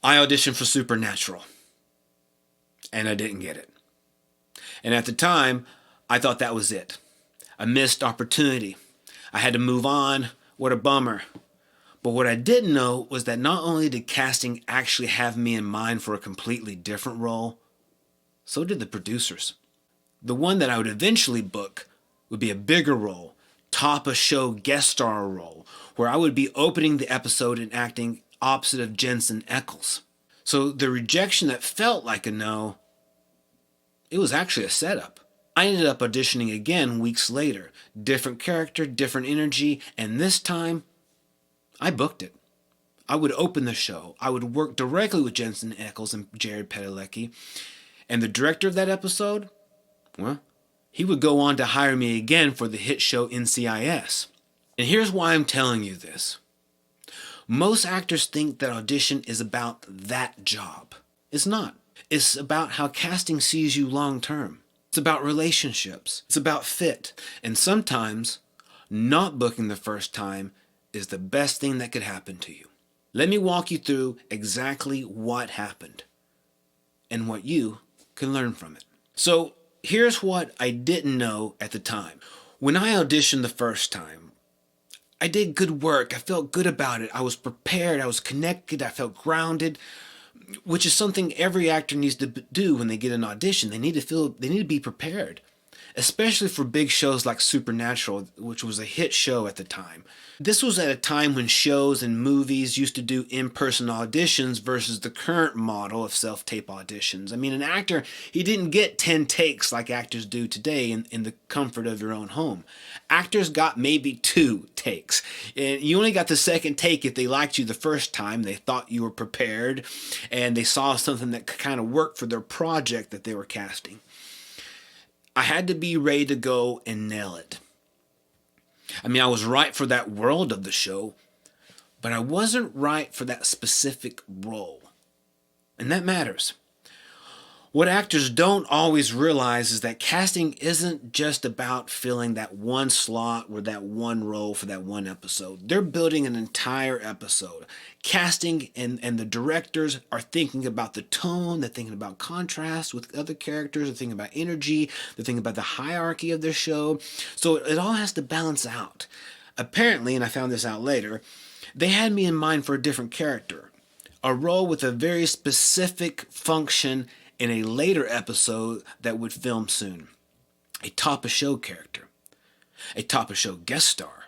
I auditioned for Supernatural, and I didn't get it. And at the time, I thought that was it. A missed opportunity. I had to move on. What a bummer. But what I didn't know was that not only did casting actually have me in mind for a completely different role, so did the producers. The one that I would eventually book would be a bigger role, top a show guest star role, where I would be opening the episode and acting opposite of Jensen Ackles. So the rejection that felt like a no, it was actually a setup. I ended up auditioning again weeks later. Different character, different energy, and this time, I booked it. I would open the show. I would work directly with Jensen Ackles and Jared Padalecki. And the director of that episode, well, he would go on to hire me again for the hit show NCIS. And here's why I'm telling you this. Most actors think that audition is about that job. It's not. It's about how casting sees you long term. It's about relationships. It's about fit. And sometimes, not booking the first time is the best thing that could happen to you. Let me walk you through exactly what happened and what you can learn from it. So here's what I didn't know at the time. When I auditioned the first time, I did good work. I felt good about it. I was prepared. I was connected. I felt grounded, which is something every actor needs to do when they get an audition. They need to be prepared, especially for big shows like Supernatural, which was a hit show at the time. This was at a time when shows and movies used to do in-person auditions versus the current model of self-tape auditions. I mean, an actor, he didn't get 10 takes like actors do today in the comfort of your own home. Actors got maybe 2 takes. And you only got the second take if they liked you the first time, they thought you were prepared, and they saw something that could kind of work for their project that they were casting. I had to be ready to go and nail it. I mean, I was right for that world of the show, but I wasn't right for that specific role. And that matters. What actors don't always realize is that casting isn't just about filling that one slot or that one role for that one episode. They're building an entire episode. Casting and the directors are thinking about the tone, they're thinking about contrast with other characters, they're thinking about energy, they're thinking about the hierarchy of their show. So it all has to balance out. Apparently, and I found this out later, they had me in mind for a different character. A role with a very specific function in a later episode that would film soon. A top-of-show character. A top-of-show guest star.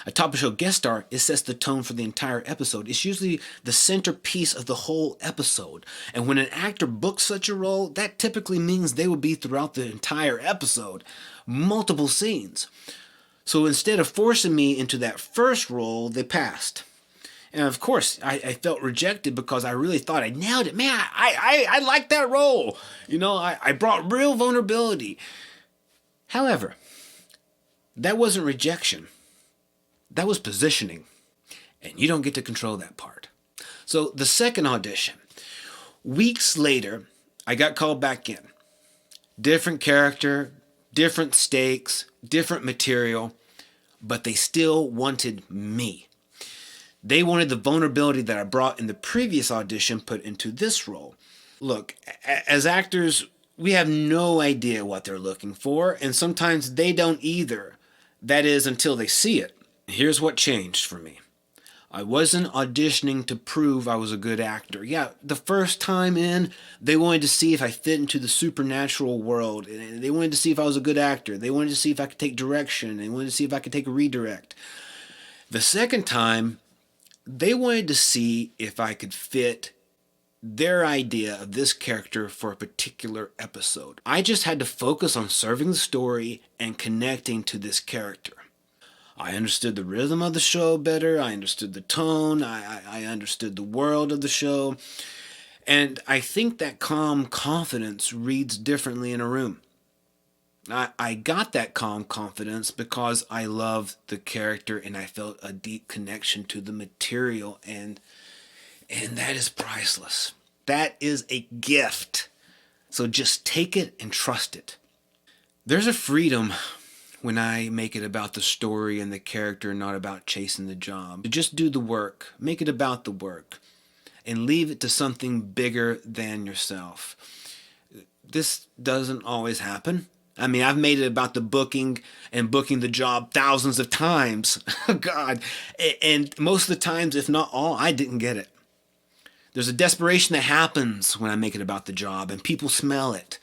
A top-of-show guest star, it sets the tone for the entire episode. It's usually the centerpiece of the whole episode. And when an actor books such a role, that typically means they will be throughout the entire episode. Multiple scenes. So instead of forcing me into that first role, they passed. And of course, I felt rejected because I really thought I nailed it. Man, I liked that role. You know, I brought real vulnerability. However, that wasn't rejection. That was positioning. And you don't get to control that part. So the second audition, weeks later, I got called back in. Different character, different stakes, different material, but they still wanted me. They wanted the vulnerability that I brought in the previous audition put into this role. Look, as actors, we have no idea what they're looking for, and sometimes they don't either. That is, until they see it. Here's what changed for me. I wasn't auditioning to prove I was a good actor. Yeah, the first time in, they wanted to see if I fit into the supernatural world. They wanted to see if I was a good actor. They wanted to see if I could take direction. They wanted to see if I could take a redirect. The second time, they wanted to see if I could fit their idea of this character for a particular episode. I just had to focus on serving the story and connecting to this character. I understood the rhythm of the show better. I understood the tone. I understood the world of the show. And I think that calm confidence reads differently in a room. I got that calm confidence because I loved the character and I felt a deep connection to the material, and that is priceless. That is a gift. So just take it and trust it. There's a freedom when I make it about the story and the character, not about chasing the job. Just do the work. Make it about the work. and leave it to something bigger than yourself. This doesn't always happen. I mean, I've made it about the booking and booking the job thousands of times. God. And most of the times, if not all, I didn't get it. There's a desperation that happens when I make it about the job, and people smell it.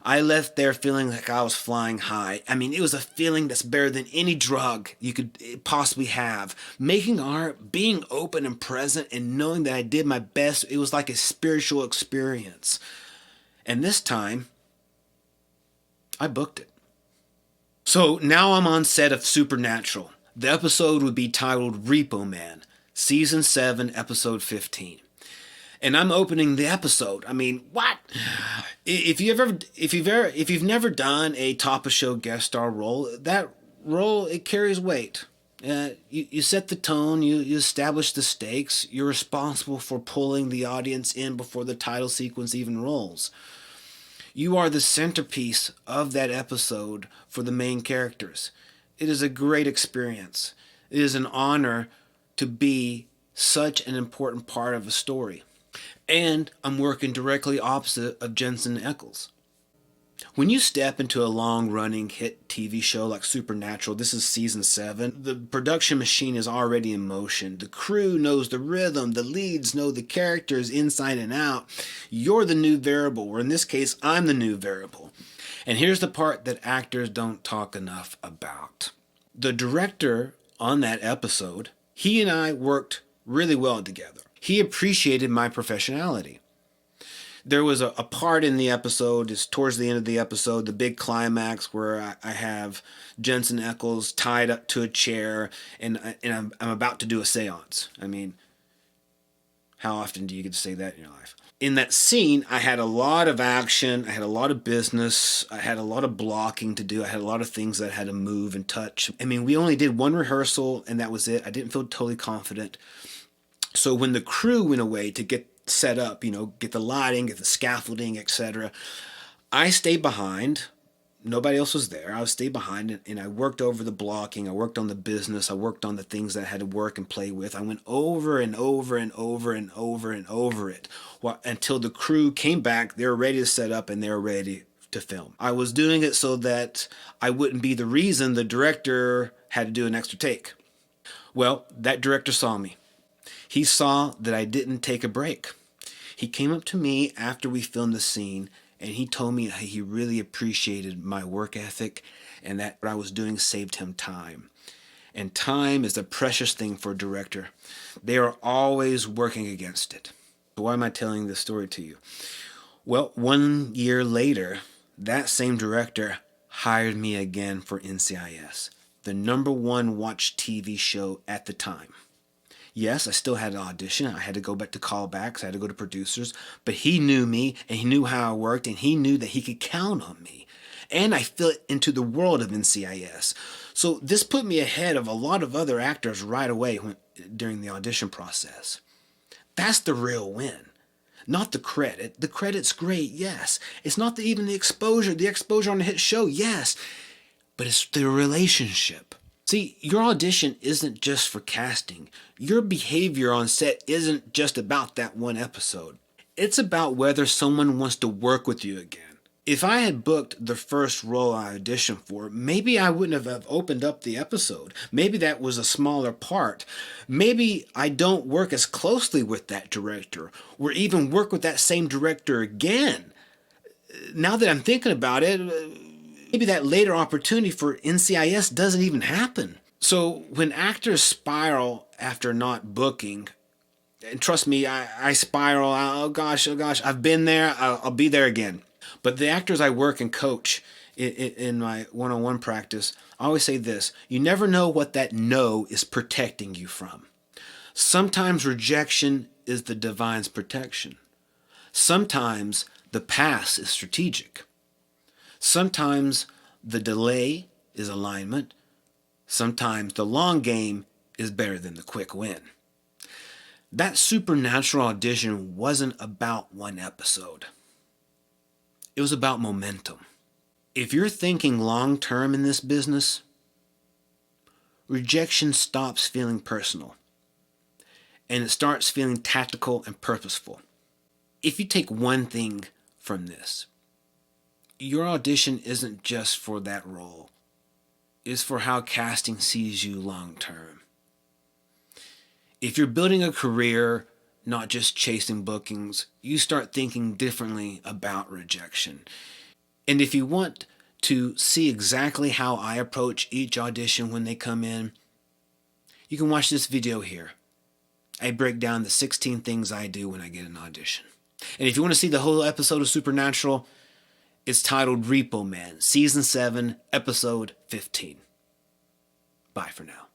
I left there feeling like I was flying high. I mean, it was a feeling that's better than any drug you could possibly have. Making art, being open and present, and knowing that I did my best, it was like a spiritual experience. And this time, I booked it. So now I'm on set of Supernatural. The episode would be titled Repo Man, Season 7, Episode 15. And I'm opening the episode. I mean, what? If you've never done a top of show guest star role, that role, it carries weight. You set the tone, you establish the stakes, you're responsible for pulling the audience in before the title sequence even rolls. You are the centerpiece of that episode for the main characters. It is a great experience. It is an honor to be such an important part of a story. And I'm working directly opposite of Jensen Ackles. When you step into a long-running hit TV show like Supernatural, this is season 7, the production machine is already in motion. The crew knows the rhythm, the leads know the characters inside and out. You're the new variable, or in this case, I'm the new variable. And here's the part that actors don't talk enough about. The director on that episode, he and I worked really well together. He appreciated my professionality. There was a part in the episode, it's towards the end of the episode, the big climax where I have Jensen Ackles tied up to a chair and I'm about to do a seance. I mean, how often do you get to say that in your life? In that scene, I had a lot of action, I had a lot of business, I had a lot of blocking to do, I had a lot of things that I had to move and touch. I mean, we only did one rehearsal and that was it. I didn't feel totally confident. So when the crew went away to get set up, get the lighting, get the scaffolding, etc., I stayed behind. Nobody else was there. I stayed behind and I worked over the blocking. I worked on the business. I worked on the things that I had to work and play with. I went over and over and over and over and over it until the crew came back. They were ready to set up and they were ready to film. I was doing it so that I wouldn't be the reason the director had to do an extra take. Well, that director saw me. He saw that I didn't take a break. He came up to me after we filmed the scene and he told me he really appreciated my work ethic and that what I was doing saved him time. And time is a precious thing for a director. They are always working against it. Why am I telling this story to you? Well, 1 year later, that same director hired me again for NCIS, the #1 watched TV show at the time. Yes, I still had an audition. I had to go back to callbacks. I had to go to producers. But he knew me, and he knew how I worked, and he knew that he could count on me. And I fit into the world of NCIS. So this put me ahead of a lot of other actors right away during the audition process. That's the real win. Not the credit. The credit's great, yes. It's not even the exposure. The exposure on a hit show, yes. But it's the relationship. See, your audition isn't just for casting. Your behavior on set isn't just about that one episode. It's about whether someone wants to work with you again. If I had booked the first role I auditioned for, maybe I wouldn't have opened up the episode. Maybe that was a smaller part. Maybe I don't work as closely with that director, or even work with that same director again. Now that I'm thinking about it, maybe that later opportunity for NCIS doesn't even happen. So when actors spiral after not booking, and trust me, I spiral, oh gosh, I've been there, I'll be there again. But the actors I work and coach in my one-on-one practice, I always say this: you never know what that no is protecting you from. Sometimes rejection is the divine's protection. Sometimes the pass is strategic. Sometimes the delay is alignment. Sometimes the long game is better than the quick win. That Supernatural audition wasn't about one episode. It was about momentum. If you're thinking long term in this business, rejection stops feeling personal. and it starts feeling tactical and purposeful. If you take one thing from this, your audition isn't just for that role. It's for how casting sees you long term. If you're building a career, not just chasing bookings, you start thinking differently about rejection. And if you want to see exactly how I approach each audition when they come in, you can watch this video here. I break down the 16 things I do when I get an audition. And if you want to see the whole episode of Supernatural, it's titled Repo Man, Season 7, Episode 15. Bye for now.